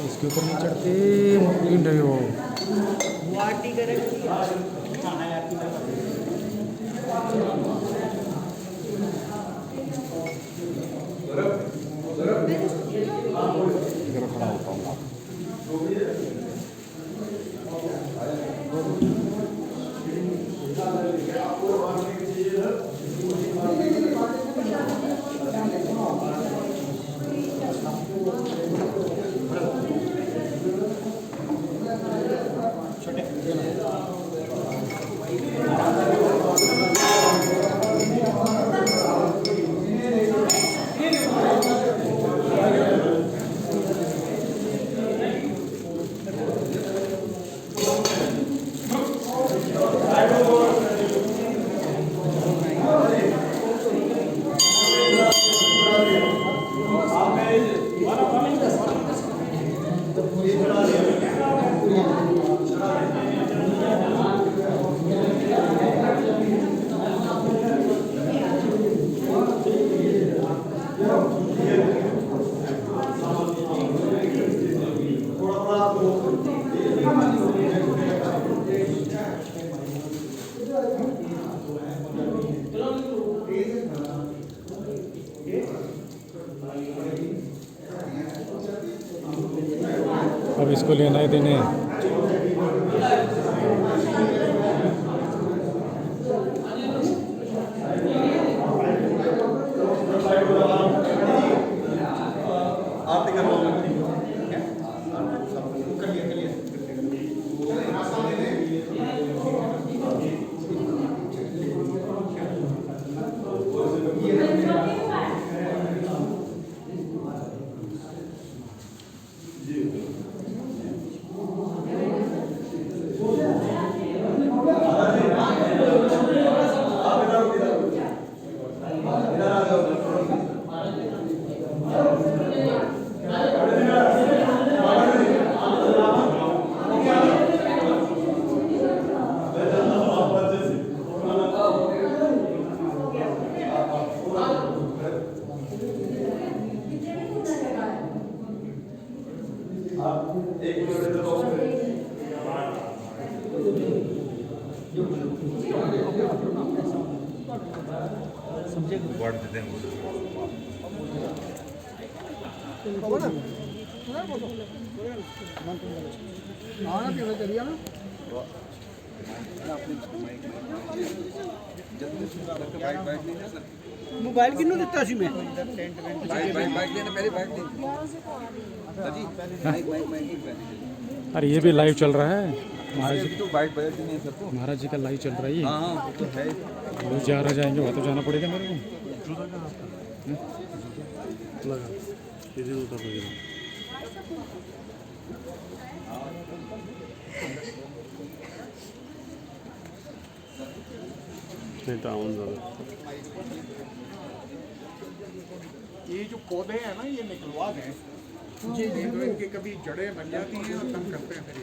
इसके ऊपर नहीं चढ़ते हो खड़ा होता हूँ। अब इसको लेना है देने मोबाइल किन्नू दिता सी मैं अरे ये भी लाइव चल रहा है महाराज जी, तो बाइक बजती नहीं सबको। महाराज जी का लाइव चल रहा है ये। हाँ वो तो है। वो जा रहा जाएंगे वहाँ तो जाना पड़ेगा मेरे को। ये जो पौधे हैं ना ये निकलवा दें तो इनकी कभी जड़ें बन जाती हैं और तंग करते हैं फिर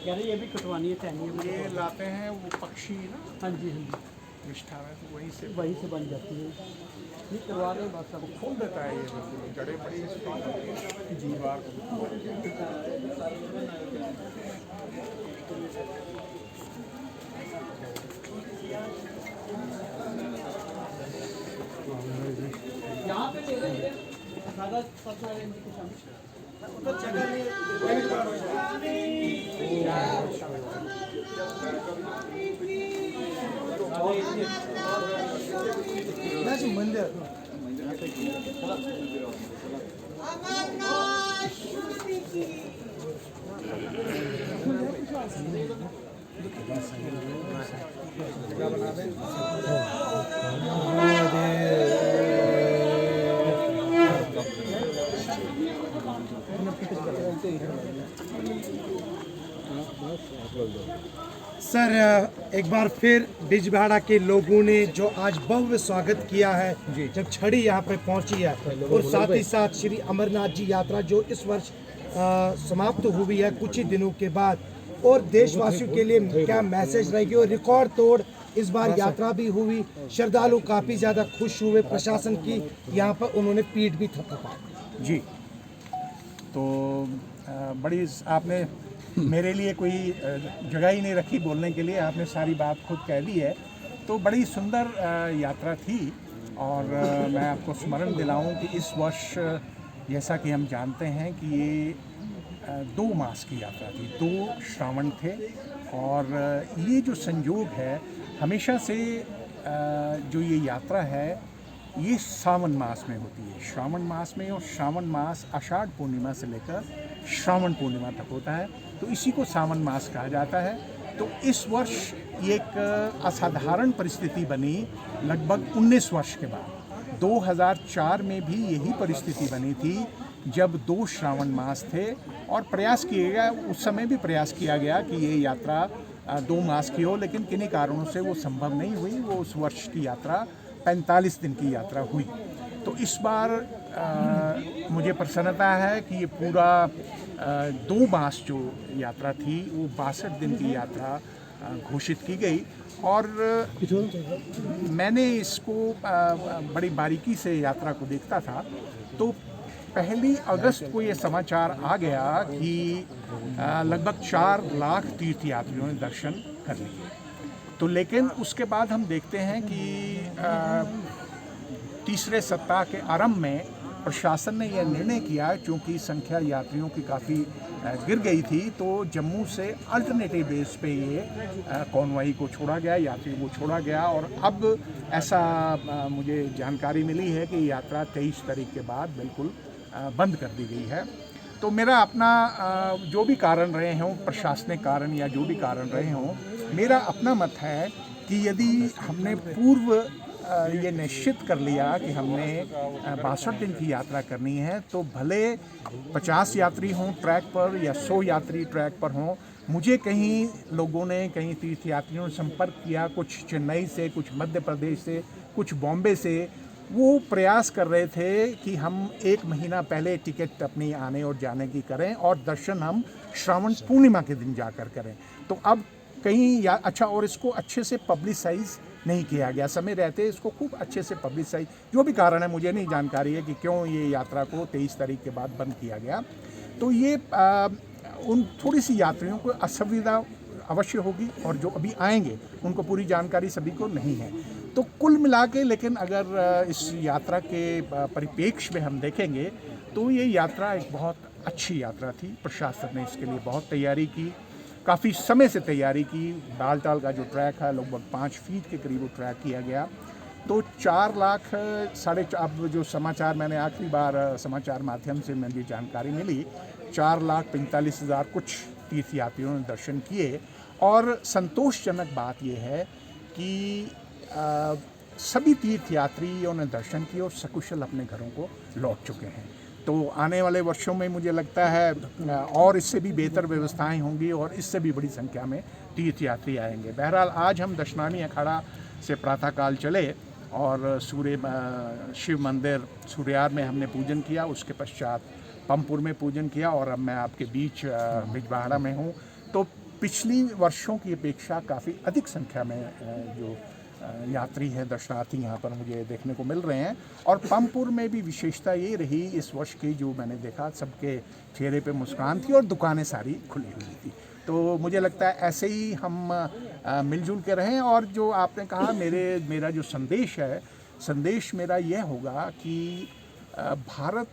कह रहे ये भी कटवानी है टहनी ये लाते हैं वो पक्षी ना हाँ जी निष्ठा है तो वहीं से बन जाती है ये करवा रहे हैं बस अब खोल देता है ये बिल्कुल जड़ें बड़ी स्ट्रॉन्ग होती हैं दीवार को यहाँ पे ले रहे हैं सादा सबसे पहले इनकी कुछ तो जगह नहीं मंदिर सर एक बार फिर बिजबिहाड़ा के लोगों ने जो आज भव्य स्वागत किया है जब छड़ी यहाँ पे पहुँची है और साथ ही साथ श्री अमरनाथ जी यात्रा जो इस वर्ष समाप्त हुई है कुछ ही दिनों के बाद और देशवासियों के लिए क्या मैसेज रहेगी और रिकॉर्ड तोड़ इस बार यात्रा भी हुई श्रद्धालु काफ़ी ज़्यादा खुश हुए प्रशासन की यहाँ पर उन्होंने पीठ भी थपथपाई जी तो बड़ी आपने मेरे लिए कोई जगह ही नहीं रखी बोलने के लिए, आपने सारी बात खुद कह दी है। तो बड़ी सुंदर यात्रा थी और मैं आपको स्मरण दिलाऊं कि इस वर्ष जैसा कि हम जानते हैं कि ये 2 मास की यात्रा थी, 2 श्रावण थे और ये जो संयोग है हमेशा से जो ये यात्रा है ये सावन मास में होती है, श्रावण मास में, और श्रावण मास आषाढ़ पूर्णिमा से लेकर श्रावण पूर्णिमा तक होता है, तो इसी को सावन मास कहा जाता है। तो इस वर्ष ये एक असाधारण परिस्थिति बनी लगभग 19 वर्ष के बाद। 2004 में भी यही परिस्थिति बनी थी जब 2 श्रावण मास थे और प्रयास किया गया, उस समय भी प्रयास किया गया कि ये यात्रा 2 मास की हो, लेकिन किन्हीं कारणों से वो संभव नहीं हुई। वो उस वर्ष की यात्रा 45 दिन की यात्रा हुई। तो इस बार मुझे प्रसन्नता है कि ये पूरा 2 मास जो यात्रा थी वो 62 दिन की यात्रा घोषित की गई और मैंने इसको बड़ी बारीकी से यात्रा को देखता था। तो 1 अगस्त को ये समाचार आ गया कि लगभग 4 लाख तीर्थयात्रियों ने दर्शन कर लिए। तो लेकिन उसके बाद हम देखते हैं कि तीसरे सप्ताह के आरंभ में प्रशासन ने यह निर्णय किया, क्योंकि संख्या यात्रियों की काफ़ी गिर गई थी, तो जम्मू से अल्टरनेटिव बेस पे ये कॉन्वॉय को छोड़ा गया, यात्रियों को छोड़ा गया। और अब ऐसा मुझे जानकारी मिली है कि यात्रा 23 तारीख के बाद बिल्कुल बंद कर दी गई है। तो मेरा अपना जो भी कारण रहे हों, प्रशासनिक कारण या जो भी कारण रहे हों, मेरा अपना मत है कि यदि हमने पूर्व ये निश्चित कर लिया कि हमने 62 दिन की यात्रा करनी है, तो भले 50 यात्री हों ट्रैक पर या 100 यात्री ट्रैक पर हों। मुझे कहीं लोगों ने, कहीं तीर्थयात्रियों ने संपर्क किया, कुछ चेन्नई से, कुछ मध्य प्रदेश से, कुछ बॉम्बे से। वो प्रयास कर रहे थे कि हम 1 महीना पहले टिकट अपनी आने और जाने की करें और दर्शन हम श्रावण पूर्णिमा के दिन जाकर करें। तो अब कहीं या अच्छा, और इसको अच्छे से पब्लिसाइज नहीं किया गया, समय रहते इसको खूब अच्छे से पब्लिसाइज, जो भी कारण है मुझे नहीं जानकारी है कि क्यों ये यात्रा को 23 तारीख के बाद बंद किया गया। तो ये उन थोड़ी सी यात्रियों को असुविधा अवश्य होगी और जो अभी आएंगे उनको पूरी जानकारी सभी को नहीं है। तो कुल मिला के लेकिन अगर इस यात्रा के परिप्रेक्ष्य में हम देखेंगे तो ये यात्रा एक बहुत अच्छी यात्रा थी। प्रशासन ने इसके लिए बहुत तैयारी की, काफ़ी समय से तैयारी की। बालटाल का जो ट्रैक है लगभग 5 फीट के करीब वो ट्रैक किया गया। तो 4 लाख साढ़े, अब जो समाचार मैंने आखिरी बार समाचार माध्यम से मुझे जानकारी मिली, 4,45,000 कुछ तीर्थयात्रियों ने दर्शन किए। और संतोषजनक बात यह है कि सभी तीर्थयात्रियों ने दर्शन किए और सकुशल अपने घरों को लौट चुके हैं। तो आने वाले वर्षों में मुझे लगता है और इससे भी बेहतर व्यवस्थाएं होंगी और इससे भी बड़ी संख्या में तीर्थयात्री आएंगे। बहरहाल आज हम दशनामी अखाड़ा से प्रातःकाल चले और शिव मंदिर सूर्यार में हमने पूजन किया, उसके पश्चात पंपुर में पूजन किया और अब मैं आपके बीच बिजबहाड़ा में हूँ। तो पिछली वर्षों की अपेक्षा काफ़ी अधिक संख्या में जो यात्री हैं, दर्शनार्थी यहाँ पर मुझे देखने को मिल रहे हैं। और पंपुर में भी विशेषता ये रही इस वर्ष की, जो मैंने देखा सबके चेहरे पे मुस्कान थी और दुकानें सारी खुली हुई थी। तो मुझे लगता है ऐसे ही हम मिलजुल के रहें। और जो आपने कहा मेरा जो संदेश मेरा यह होगा कि भारत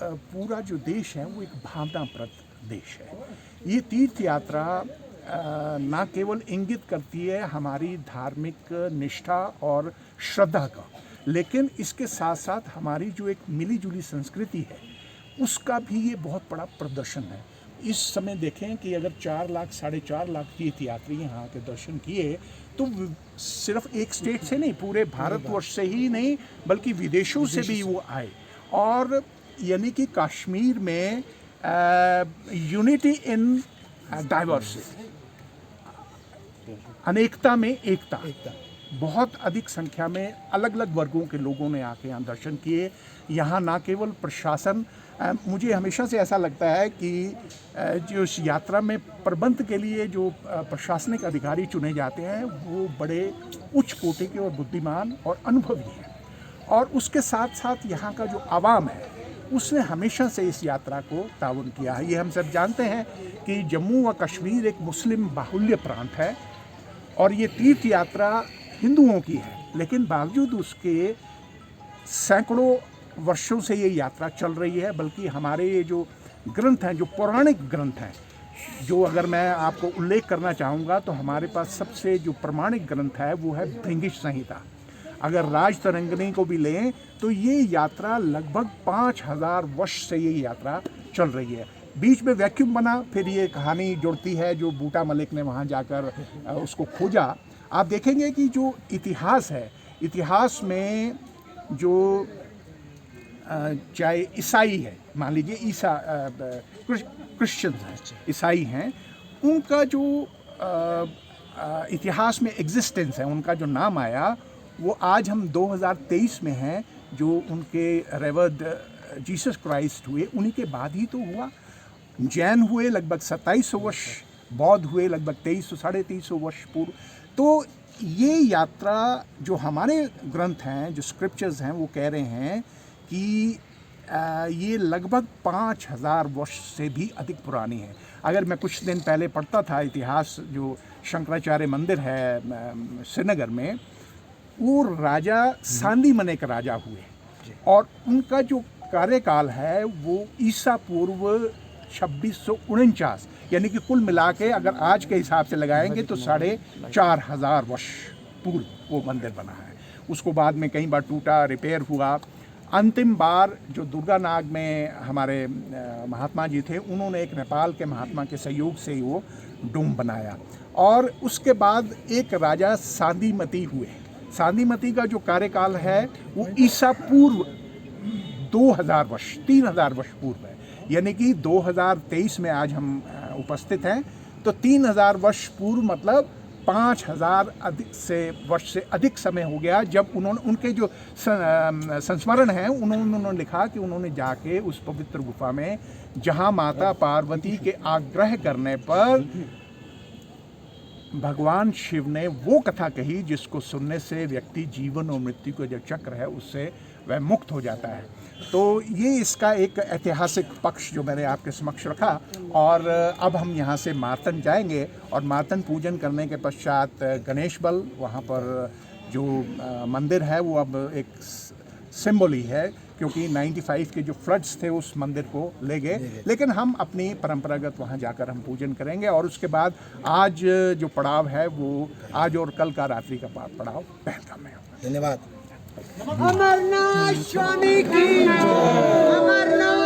पूरा जो देश है वो एक भावनाप्रद देश है। ये तीर्थ यात्रा ना केवल इंगित करती है हमारी धार्मिक निष्ठा और श्रद्धा का, लेकिन इसके साथ साथ हमारी जो एक मिली जुली संस्कृति है उसका भी ये बहुत बड़ा प्रदर्शन है। इस समय देखें कि अगर 4 लाख 4.5 लाख तीर्थ यात्री यहाँ के दर्शन किए तो सिर्फ एक स्टेट से नहीं, पूरे भारतवर्ष से ही नहीं बल्कि विदेशों से भी वो आए। और यानी कि कश्मीर में यूनिटी इन डाइवर्सिटी, अनेकता में एकता, बहुत अधिक संख्या में अलग अलग वर्गों के लोगों ने आके यहाँ दर्शन किए। यहाँ ना केवल प्रशासन, मुझे हमेशा से ऐसा लगता है कि जो इस यात्रा में प्रबंध के लिए जो प्रशासनिक अधिकारी चुने जाते हैं वो बड़े उच्च कोटि के और बुद्धिमान और अनुभवी हैं। और उसके साथ साथ यहाँ का जो आवाम है उसने हमेशा से इस यात्रा को ताउन किया है। ये हम सब जानते हैं कि जम्मू व कश्मीर एक मुस्लिम बाहुल्य प्रांत है और ये तीर्थ यात्रा हिंदुओं की है, लेकिन बावजूद उसके सैकड़ों वर्षों से ये यात्रा चल रही है। बल्कि हमारे ये जो ग्रंथ हैं, जो पौराणिक ग्रंथ हैं, जो अगर मैं आपको उल्लेख करना चाहूँगा तो हमारे पास सबसे जो प्रमाणिक ग्रंथ है वो है भृंगिश संहिता। अगर राजतरंगिणी को भी लें तो ये यात्रा लगभग 5000 वर्ष से ये यात्रा चल रही है। बीच में वैक्यूम बना, फिर ये कहानी जुड़ती है जो बूटा मलिक ने वहाँ जाकर उसको खोजा। आप देखेंगे कि जो इतिहास है, इतिहास में जो चाहे ईसाई है, मान लीजिए क्रिश्चियंस हैं, ईसाई हैं, उनका जो इतिहास में एग्जिस्टेंस है, उनका जो नाम आया वो आज हम 2023 में हैं। जो उनके रेवर्ड जीसस क्राइस्ट हुए उन्हीं के बाद ही तो हुआ। जैन हुए लगभग 2700 वर्ष, बौद्ध हुए लगभग 2300-2350 वर्ष पूर्व। तो ये यात्रा जो हमारे ग्रंथ हैं, जो स्क्रिप्चर्स हैं, वो कह रहे हैं कि ये लगभग 5000 वर्ष से भी अधिक पुरानी है। अगर मैं कुछ दिन पहले पढ़ता था इतिहास, जो शंकराचार्य मंदिर है श्रीनगर में, वो राजा सांदी मने का राजा हुए और उनका जो कार्यकाल है वो ईसा पूर्व 2649, यानी कि कुल मिला के अगर आज के हिसाब से लगाएंगे तो 4500 वर्ष पूर्व वो मंदिर बना है। उसको बाद में कई बार टूटा, रिपेयर हुआ। अंतिम बार जो दुर्गानाग में हमारे महात्मा जी थे, उन्होंने एक नेपाल के महात्मा के सहयोग से ही वो डोम बनाया। और उसके बाद एक राजा सांदीमती हुए। सांदीमती का जो कार्यकाल है वो ईसा पूर्व 2000 वर्ष, 3000 वर्ष पूर्व है। यानी कि 2023 में आज हम उपस्थित हैं, तो 3000 वर्ष पूर्व मतलब 5000 वर्ष से अधिक समय हो गया जब उन्होंने, उनके जो संस्मरण हैं, उन्होंने लिखा कि उन्होंने जाके उस पवित्र गुफा में, जहाँ माता पार्वती के आग्रह करने पर भगवान शिव ने वो कथा कही जिसको सुनने से व्यक्ति जीवन और मृत्यु का जो चक्र है उससे वह मुक्त हो जाता है। तो ये इसका एक ऐतिहासिक पक्ष जो मैंने आपके समक्ष रखा। और अब हम यहाँ से मार्तन जाएंगे और मार्तन पूजन करने के पश्चात गणेश बल, वहाँ पर जो मंदिर है वो अब एक सिंबल ही है, क्योंकि 95 के जो फ्लड्स थे उस मंदिर को ले गए। लेकिन हम अपनी परंपरागत वहाँ जाकर हम पूजन करेंगे और उसके बाद आज जो पड़ाव है वो आज और कल का रात्रि का पड़ाव पहलगाम में होगा। धन्यवाद। अमरनाथ स्वामी की, अमरनाथ